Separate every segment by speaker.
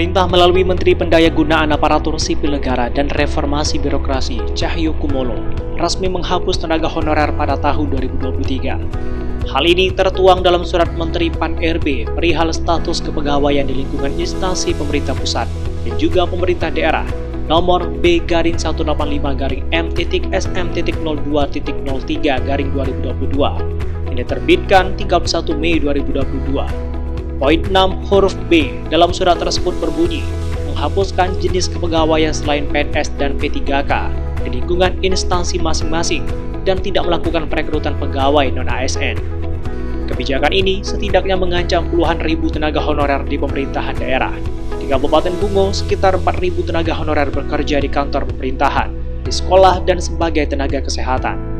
Speaker 1: Pemerintah melalui Menteri Pendayagunaan Aparatur Sipil Negara dan Reformasi Birokrasi Cahyokumolo resmi menghapus tenaga honorer pada tahun 2023. Hal ini tertuang dalam surat Menteri Pan-RB perihal status kepegawaian di lingkungan instansi pemerintah pusat dan juga pemerintah daerah nomor B-1.M.SM.02.03/2022 yang diterbitkan 31 Mei 2022. Poin 6 huruf B dalam surat tersebut berbunyi menghapuskan jenis kepegawaian selain PNS dan P3K di lingkungan instansi masing-masing dan tidak melakukan perekrutan pegawai non-ASN. Kebijakan ini setidaknya mengancam puluhan ribu tenaga honorer di pemerintahan daerah. Di Kabupaten Bungo, sekitar 4.000 tenaga honorer bekerja di kantor pemerintahan, di sekolah, dan sebagai tenaga kesehatan.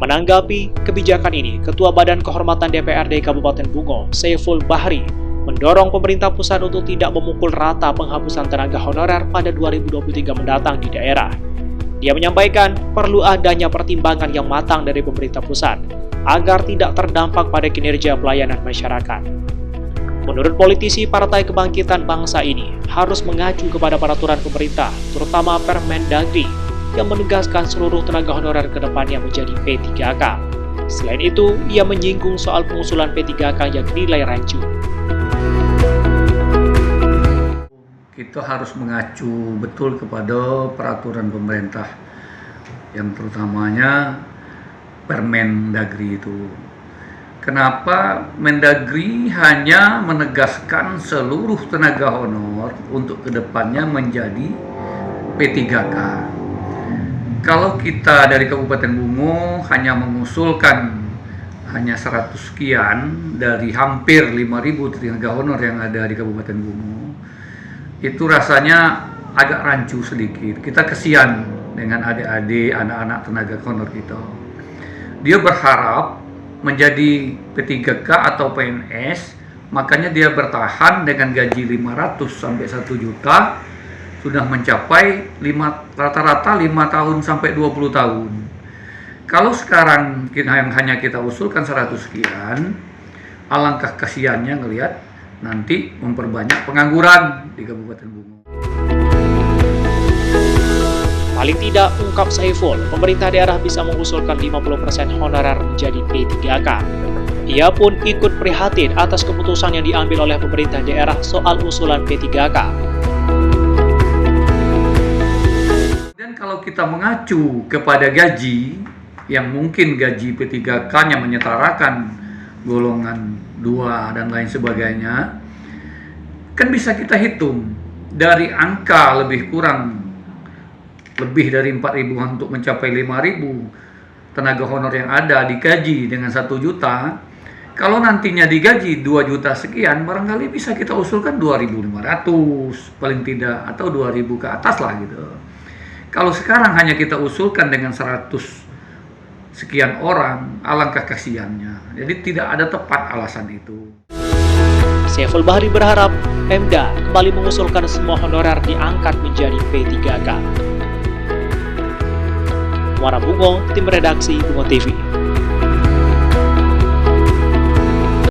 Speaker 1: Menanggapi kebijakan ini, Ketua Badan Kehormatan DPRD Kabupaten Bungo, Saiful Bahri, mendorong pemerintah pusat untuk tidak memukul rata penghapusan tenaga honorer pada 2023 mendatang di daerah. Dia menyampaikan perlu adanya pertimbangan yang matang dari pemerintah pusat agar tidak terdampak pada kinerja pelayanan masyarakat. Menurut politisi Partai Kebangkitan Bangsa ini harus mengacu kepada peraturan pemerintah, terutama Permendagri, yang menegaskan seluruh tenaga honorer ke depannya menjadi P3K. Selain itu, ia menyinggung soal pengusulan P3K yang dinilai rancu.
Speaker 2: Kita harus mengacu betul kepada peraturan pemerintah, yang terutamanya Permendagri itu. Kenapa Mendagri hanya menegaskan seluruh tenaga honor untuk kedepannya menjadi P3K? Kalau kita dari Kabupaten Bungo hanya mengusulkan hanya 100 sekian dari hampir 5.000 tenaga honor yang ada di Kabupaten Bungo, itu rasanya agak rancu sedikit. Kita kesian dengan adik-adik, anak-anak tenaga honor kita. Dia berharap menjadi P3K atau PNS, makanya dia bertahan dengan gaji 500 sampai 1 juta, sudah mencapai rata-rata 5 tahun sampai 20 tahun. Kalau sekarang yang hanya kita usulkan 100 sekian, alangkah kasihannya ngelihat nanti memperbanyak pengangguran di Kabupaten Bungo.
Speaker 1: Paling tidak, ungkap Saiful, pemerintah daerah bisa mengusulkan 50% honorer menjadi P3K. Ia pun ikut prihatin atas keputusan yang diambil oleh pemerintah daerah soal usulan P3K.
Speaker 2: Dan kalau kita mengacu kepada gaji, yang mungkin gaji P3K-nya menyetarakan golongan 2 dan lain sebagainya, kan bisa kita hitung dari angka lebih dari 4.000 untuk mencapai 5.000 tenaga honor yang ada digaji dengan 1 juta. Kalau nantinya digaji 2 juta sekian, barangkali bisa kita usulkan 2.500 paling tidak, atau 2.000 ke atas lah gitu. Kalau sekarang hanya kita usulkan dengan 100 sekian orang, alangkah kasihannya. Jadi tidak ada tepat alasan itu.
Speaker 1: Saiful Bahri berharap Pemda kembali mengusulkan semua honorer diangkat menjadi P3K. Muara Bungo, tim redaksi Bungo TV.